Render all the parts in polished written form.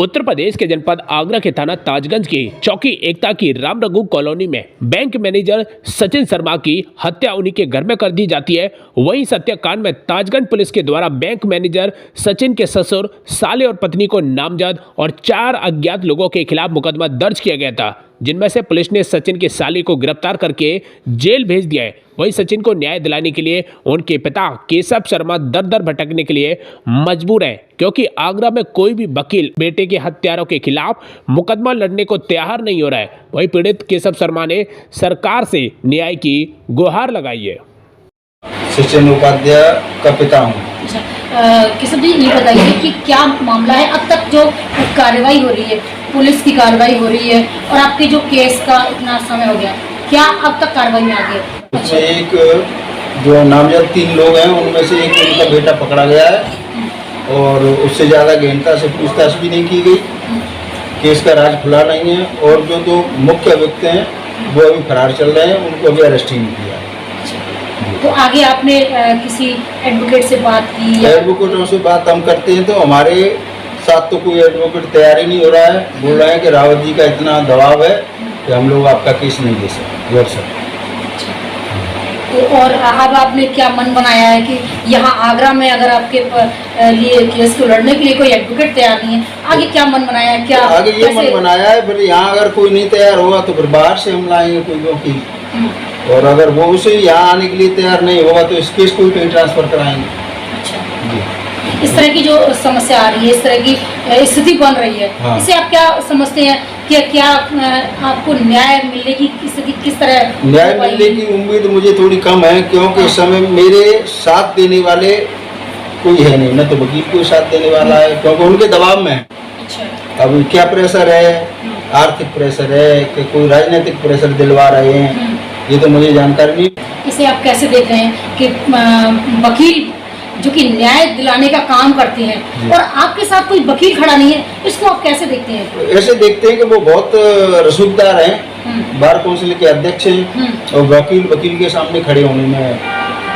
उत्तर प्रदेश के जनपद आगरा के थाना ताजगंज की चौकी एकता की राम रघु कॉलोनी में बैंक मैनेजर सचिन शर्मा की हत्या उन्हीं के घर में कर दी जाती है। वहीं इस हत्याकांड में ताजगंज पुलिस के द्वारा बैंक मैनेजर सचिन के ससुर, साले और पत्नी को नामजद और 4 अज्ञात लोगों के खिलाफ मुकदमा दर्ज किया गया था, जिनमें से पुलिस ने सचिन के साले को गिरफ्तार करके जेल भेज दिया है। वहीं सचिन को न्याय दिलाने के लिए उनके पिता केशव शर्मा दर दर भटकने के लिए मजबूर हैं, क्योंकि आगरा में कोई भी वकील बेटे के हत्यारों के खिलाफ मुकदमा लड़ने को तैयार नहीं हो रहा है। वहीं पीड़ित केशव शर्मा ने सरकार से न्याय की गुहार लगाई है। सचिन उपाध्याय का पिता हूँ। केशव जी, ये बताइए कि क्या मामला है? अब तक जो कार्रवाई हो रही है, पुलिस की कार्रवाई हो रही है और आपके जो केस का इतना समय हो गया, क्या अब तक कार्रवाई में आ गया? उसमें एक जो नामजद 3 लोग हैं, उनमें से एक उनका बेटा पकड़ा गया है और उससे ज़्यादा गहनता से पूछताछ भी नहीं की गई। केस का राज खुला नहीं है और जो 2 मुख्य व्यक्ति हैं वो अभी फरार चल रहे हैं, उनको अभी अरेस्ट ही नहीं किया है। तो आगे आपने किसी एडवोकेट से बात की? एडवोकेटों से बात हम करते हैं तो हमारे साथ तो कोई एडवोकेट तैयार ही नहीं हो रहा है। बोल रहे हैं कि रावत जी का इतना दबाव है कि हम लोग आपका केस नहीं दे सकते। तो और अब आपने क्या मन बनाया है कि यहाँ आगरा में अगर आपके लिए केस को लड़ने के लिए कोई एडवोकेट तैयार नहीं है, आगे क्या मन बनाया है? क्या आगे ये मन बनाया है, फिर यहाँ अगर कोई नहीं तैयार होगा तो फिर बाहर से हम लाएंगे कोई वकील, और अगर वो उसे यहाँ आने के लिए तैयार नहीं होगा तो इस केस को कहीं ट्रांसफर कराएंगे। अच्छा, इस तरह की जो समस्या आ रही है, इस तरह की स्थिति बन रही है, हाँ। इसे आप क्या समझते हैं कि क्या आपको न्याय मिलने की स्थिति किस तरह? न्याय मिलने की उम्मीद मुझे थोड़ी कम है, क्योंकि इस समय मेरे साथ देने वाले कोई है नहीं, न तो वकील कोई साथ देने वाला है, क्योंकि उनके दबाव में है। अच्छा। अब क्या प्रेशर है, आर्थिक प्रेशर है कि कोई राजनीतिक प्रेशर दिलवा रहे हैं, ये तो मुझे जानकारी नहीं। इसे आप कैसे देख रहे हैं कि वकील जो कि न्याय दिलाने का काम करते हैं और आपके साथ कोई वकील खड़ा नहीं है, इसको आप कैसे देखते हैं? ऐसे देखते हैं कि वो बहुत रसूखदार हैं, बार काउंसिल के अध्यक्ष हैं और वकील के सामने खड़े होने में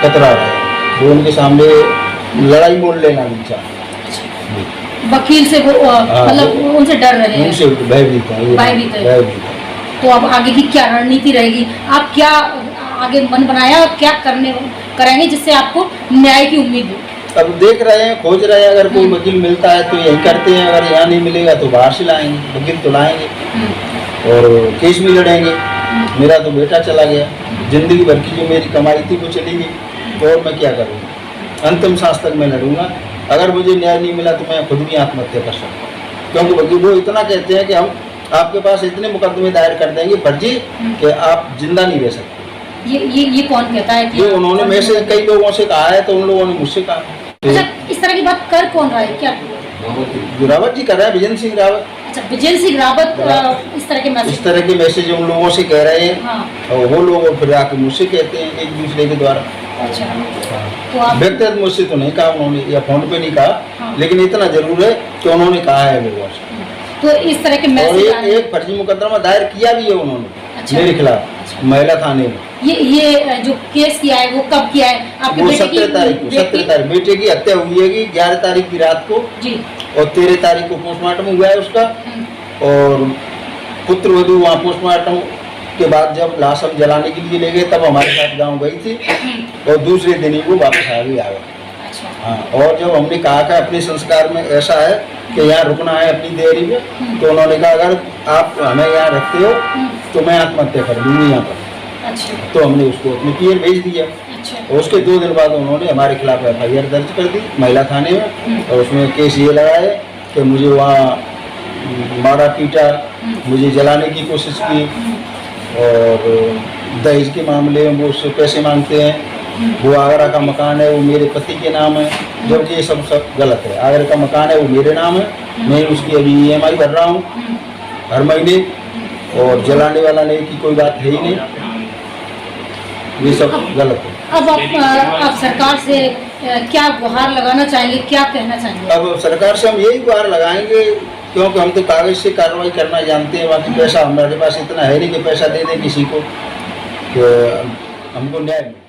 कतरा रहे हैं, वो उनके सामने लड़ाई मोल लेना नहीं चाहते। वकील से वो मतलब उनसे डर रहे हैं, उनसे भयभीत है। तो अब आगे की क्या रणनीति रहेगी? आप क्या आगे मन बनाया और क्या करेंगे जिससे आपको न्याय की उम्मीद हो? अब देख रहे हैं, खोज रहे हैं, अगर कोई वकील मिलता है तो यही करते हैं, अगर यहाँ नहीं मिलेगा तो बाहर से लाएंगे, वकील तो लाएंगे और केस भी लड़ेंगे। मेरा तो बेटा चला गया, जिंदगी भर की जो मेरी कमाई थी वो चली गई, तो और मैं क्या करूँगा? अंतिम सांस तक मैं लड़ूंगा। अगर मुझे न्याय नहीं मिला तो मैं खुद भी आत्महत्या कर सकता हूँ, क्योंकि वकील वो इतना कहते हैं कि हम आपके पास इतने मुकदमे दायर कर देंगे फर्जी कि आप जिंदा नहीं रह सकते। ये कौन कहता है कि ये उन्होंने में से कई लोगों से कहा है, तो उन लोगों ने मुझसे कहा। अच्छा, इस तरह की बात कर कौन रहा है? क्या रावत जी कर रहे हैं, विजेंद्र सिंह रावत। अच्छा, विजेंद्र सिंह रावत इस तरह के मैसेज उन लोगों से कह रहे हैं। हाँ। और वो लोग फिर आके मुझसे कहते हैं एक दूसरे के द्वारा। अच्छा, तो आप व्यक्तिगत मुझसे तो नहीं कहा उन्होंने, या फोन पे नहीं कहा, हाँ। लेकिन इतना जरूर है कि उन्होंने कहा है लोगों से। तो इस तरह के और मैसेज एक फर्जी मुकदमा दायर किया भी है उन्होंने। अच्छा। मेरे खिलाफ महिला थाने में। ये जो केस किया है वो कब किया है? आपके वो बेटे 17 तारीख को, 17 तारीख बेटे की हत्या हुई है, 11 तारीख की रात को जी, और 13 तारीख को पोस्टमार्टम हुआ है उसका। और पुत्र वधू वहाँ पोस्टमार्टम के बाद जब लाश हम जलाने के लिए ले गए तब हमारे साथ गाँव गई थी और दूसरे दिन ही वो वापस आ गई। अच्छा। हाँ, और जब हमने कहा कि अपने संस्कार में ऐसा है कि यहाँ रुकना है अपनी देरी में, तो उन्होंने कहा अगर आप हमें यहाँ रखते हो तो मैं आत्महत्या कर दूंगी यहाँ पर। अच्छा। तो हमने उसको अपने पियर भेज दिया। अच्छा। और उसके 2 दिन बाद उन्होंने हमारे खिलाफ FIR दर्ज कर दी महिला थाने में, और उसमें केस ये लगा है कि मुझे वहाँ मारा पीटा, मुझे जलाने की कोशिश की, और दहेज के मामले में वो उससे पैसे मांगते हैं। वो आगरा का मकान है वो मेरे पति के नाम है, जबकि ये सब गलत है। आगरा का मकान है वो मेरे नाम है, मैं उसकी अभी EMI भर रहा हूँ हर महीने, और जलाने वाला नहीं की कोई बात है ही नहीं, ये सब गलत है। अब आप सरकार से क्या गुहार लगाना चाहेंगे, क्या कहना चाहेंगे? अब सरकार से हम यही गुहार लगाएंगे, क्योंकि हम तो कागज से कार्रवाई करना जानते हैं, बाकी पैसा हमारे पास इतना है नहीं कि पैसा दे दें किसी को कि हमको न्याय मिले।